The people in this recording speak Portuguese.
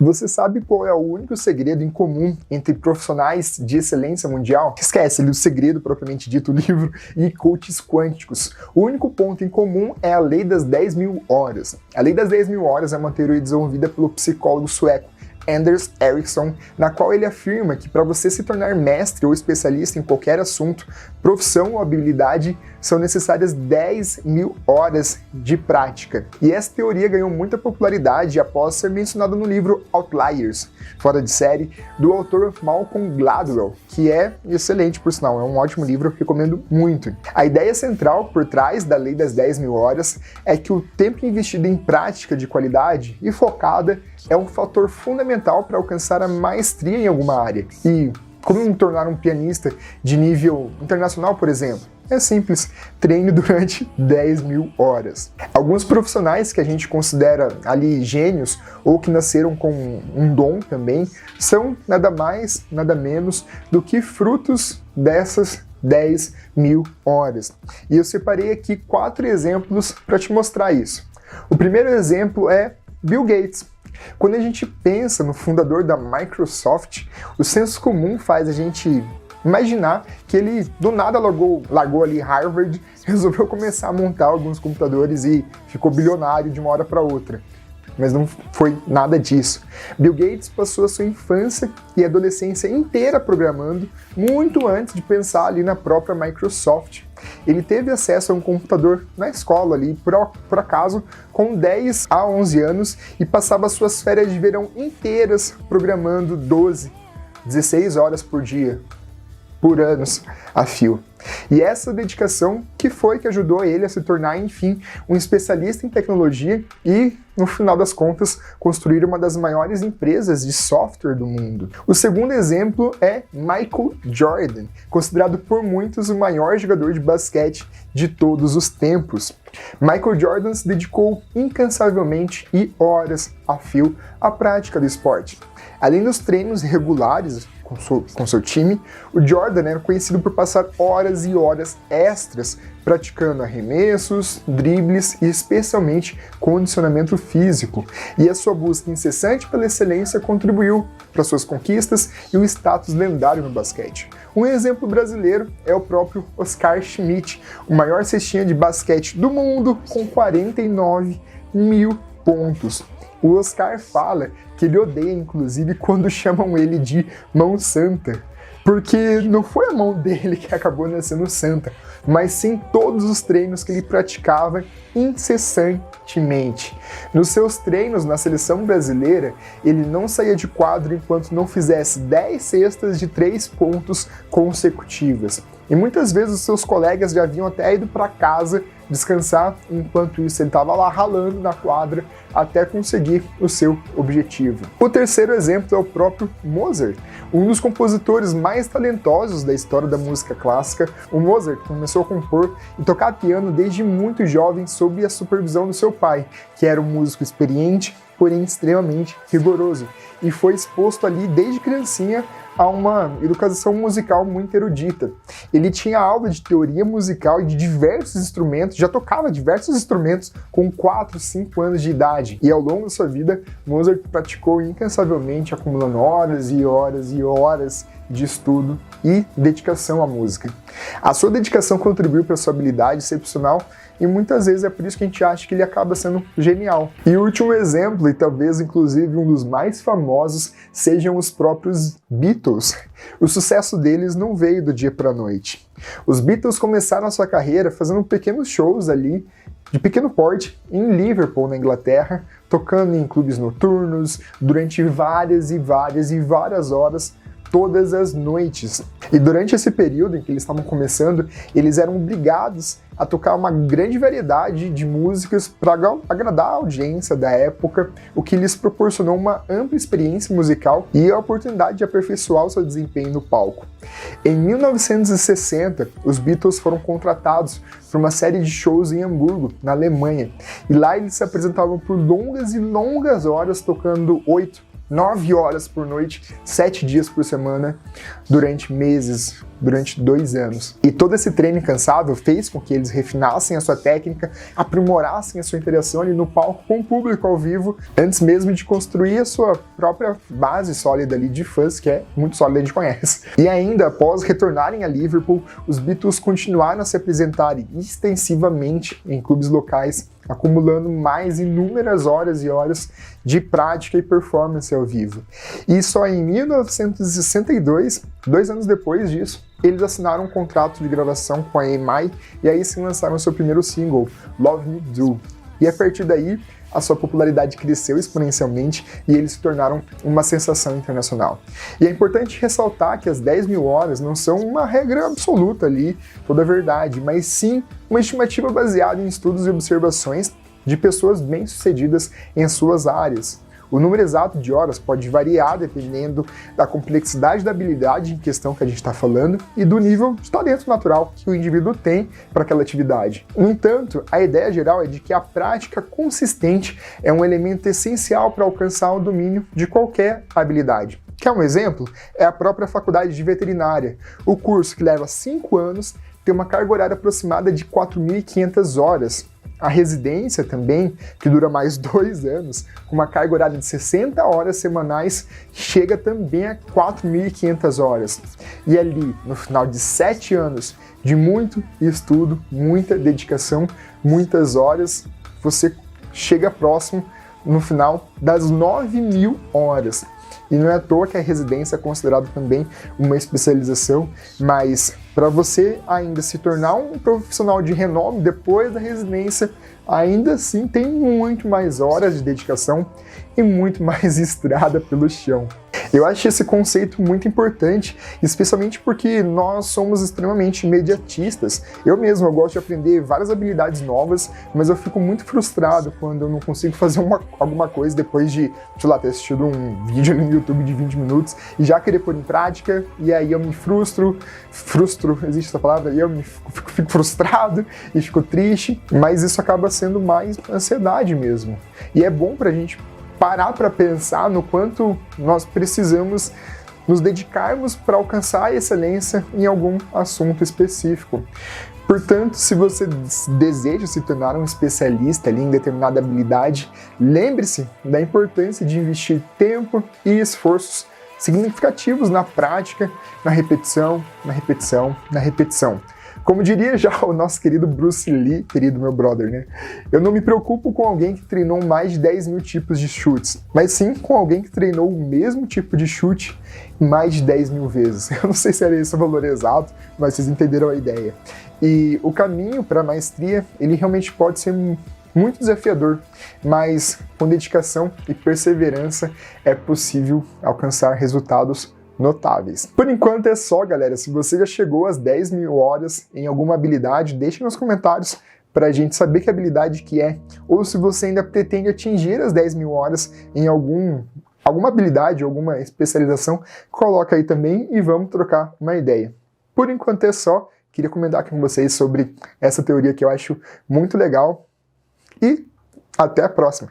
Você sabe qual é o único segredo em comum entre profissionais de excelência mundial? Esquece o segredo propriamente dito, o livro, e coaches quânticos. O único ponto em comum é a Lei das 10.000 horas. A Lei das 10.000 horas é uma teoria desenvolvida pelo psicólogo sueco Anders Ericsson, na qual ele afirma que para você se tornar mestre ou especialista em qualquer assunto, profissão ou habilidade, são necessárias 10.000 horas de prática. E essa teoria ganhou muita popularidade após ser mencionada no livro Outliers, Fora de Série, do autor Malcolm Gladwell, que é excelente, por sinal, é um ótimo livro, eu recomendo muito. A ideia central por trás da Lei das 10.000 horas é que o tempo investido em prática de qualidade e focada é um fator fundamental para alcançar a maestria em alguma área. E como me tornar um pianista de nível internacional, por exemplo? É simples, treine durante 10.000 horas. Alguns profissionais que a gente considera ali gênios ou que nasceram com um dom também, são nada mais, nada menos do que frutos dessas 10.000 horas. E eu separei aqui 4 exemplos para te mostrar isso. O primeiro exemplo é Bill Gates. Quando a gente pensa no fundador da Microsoft, o senso comum faz a gente imaginar que ele do nada largou ali Harvard, resolveu começar a montar alguns computadores e ficou bilionário de uma hora para outra. Mas não foi nada disso. Bill Gates passou a sua infância e adolescência inteira programando, muito antes de pensar ali na própria Microsoft. Ele teve acesso a um computador na escola ali, por acaso, com 10 a 11 anos e passava suas férias de verão inteiras programando 12, 16 horas por dia, por anos a fio. E essa dedicação que foi que ajudou ele a se tornar, enfim, um especialista em tecnologia e, no final das contas, construir uma das maiores empresas de software do mundo. O segundo exemplo é Michael Jordan, considerado por muitos o maior jogador de basquete de todos os tempos. Michael Jordan se dedicou incansavelmente e horas a fio à prática do esporte. Além dos treinos regulares com seu time, o Jordan era conhecido por passar horas e horas extras praticando arremessos, dribles e especialmente condicionamento físico. E a sua busca incessante pela excelência contribuiu para suas conquistas e o status lendário no basquete. Um exemplo brasileiro é o próprio Oscar Schmidt, o maior cestinha de basquete do mundo com 49.000 pontos. O Oscar fala que ele odeia, inclusive, quando chamam ele de mão santa, porque não foi a mão dele que acabou nascendo santa, mas sim todos os treinos que ele praticava incessantemente. Nos seus treinos na seleção brasileira, ele não saía de quadro enquanto não fizesse 10 cestas de 3 pontos consecutivas. E muitas vezes os seus colegas já haviam até ido para casa descansar, enquanto isso ele estava lá ralando na quadra até conseguir o seu objetivo. O terceiro exemplo é o próprio Mozart, um dos compositores mais talentosos da história da música clássica. O Mozart começou a compor e tocar piano desde muito jovem sob a supervisão do seu pai, que era um músico experiente, porém extremamente rigoroso, e foi exposto ali desde criancinha a uma educação musical muito erudita. Ele tinha aula de teoria musical e de diversos instrumentos, já tocava diversos instrumentos com 4, 5 anos de idade. E ao longo da sua vida, Mozart praticou incansavelmente, acumulando horas e horas e horas de estudo e dedicação à música. A sua dedicação contribuiu para a sua habilidade excepcional e muitas vezes é por isso que a gente acha que ele acaba sendo genial. E o último exemplo, e talvez inclusive um dos mais famosos, sejam os próprios Beatles. O sucesso deles não veio do dia para a noite. Os Beatles começaram a sua carreira fazendo pequenos shows ali, de pequeno porte, em Liverpool, na Inglaterra, tocando em clubes noturnos, durante várias horas, todas as noites. E durante esse período em que eles estavam começando, eles eram obrigados a tocar uma grande variedade de músicas para agradar a audiência da época, o que lhes proporcionou uma ampla experiência musical e a oportunidade de aperfeiçoar o seu desempenho no palco. Em 1960, os Beatles foram contratados para uma série de shows em Hamburgo, na Alemanha, e lá eles se apresentavam por longas e longas horas tocando 8, 9 horas por noite, 7 dias por semana, durante meses, durante 2 anos. E todo esse treino incansável fez com que eles refinassem a sua técnica, aprimorassem a sua interação ali no palco com o público ao vivo, antes mesmo de construir a sua própria base sólida ali de fãs, que é muito sólida, a gente conhece. E ainda, após retornarem a Liverpool, os Beatles continuaram a se apresentarem extensivamente em clubes locais, acumulando mais inúmeras horas e horas de prática e performance ao vivo. E só em 1962, 2 anos depois disso, eles assinaram um contrato de gravação com a EMI e aí sim lançaram seu primeiro single, Love Me Do. E a partir daí, a sua popularidade cresceu exponencialmente e eles se tornaram uma sensação internacional. E é importante ressaltar que as 10.000 horas não são uma regra absoluta ali, toda a verdade, mas sim uma estimativa baseada em estudos e observações de pessoas bem-sucedidas em suas áreas. O número exato de horas pode variar dependendo da complexidade da habilidade em questão que a gente está falando e do nível de talento natural que o indivíduo tem para aquela atividade. No entanto, a ideia geral é de que a prática consistente é um elemento essencial para alcançar o domínio de qualquer habilidade. Quer um exemplo? É a própria faculdade de veterinária. O curso, que leva 5 anos, tem uma carga horária aproximada de 4.500 horas. A residência também, que dura mais 2 anos, com uma carga horária de 60 horas semanais, chega também a 4.500 horas. E ali, no final de 7 anos de muito estudo, muita dedicação, muitas horas, você chega próximo no final das 9.000 horas. E não é à toa que a residência é considerada também uma especialização, mas para você ainda se tornar um profissional de renome depois da residência, ainda assim tem muito mais horas de dedicação e muito mais estrada pelo chão. Eu acho esse conceito muito importante, especialmente porque nós somos extremamente imediatistas. Eu gosto de aprender várias habilidades novas, mas eu fico muito frustrado quando eu não consigo fazer alguma coisa depois de, sei lá, ter assistido um vídeo no YouTube de 20 minutos e já querer pôr em prática, e aí eu me frustro, existe essa palavra? E eu fico frustrado e fico triste, mas isso acaba sendo mais ansiedade mesmo. E é bom pra gente parar para pensar no quanto nós precisamos nos dedicarmos para alcançar a excelência em algum assunto específico. Portanto, se você deseja se tornar um especialista ali em determinada habilidade, lembre-se da importância de investir tempo e esforços significativos na prática, na repetição, na repetição, na repetição. Como diria já o nosso querido Bruce Lee, querido meu brother, né? Eu não me preocupo com alguém que treinou mais de 10.000 tipos de chutes, mas sim com alguém que treinou o mesmo tipo de chute mais de 10.000 vezes. Eu não sei se era esse o valor exato, mas vocês entenderam a ideia. E o caminho para a maestria, ele realmente pode ser muito desafiador, mas com dedicação e perseverança é possível alcançar resultados notáveis. Por enquanto é só, galera. Se você já chegou às 10.000 horas em alguma habilidade, deixe nos comentários para a gente saber que habilidade que é, ou se você ainda pretende atingir as 10.000 horas em alguma habilidade, alguma especialização, coloca aí também e vamos trocar uma ideia. Por enquanto é só. Queria comentar com vocês sobre essa teoria que eu acho muito legal e até a próxima!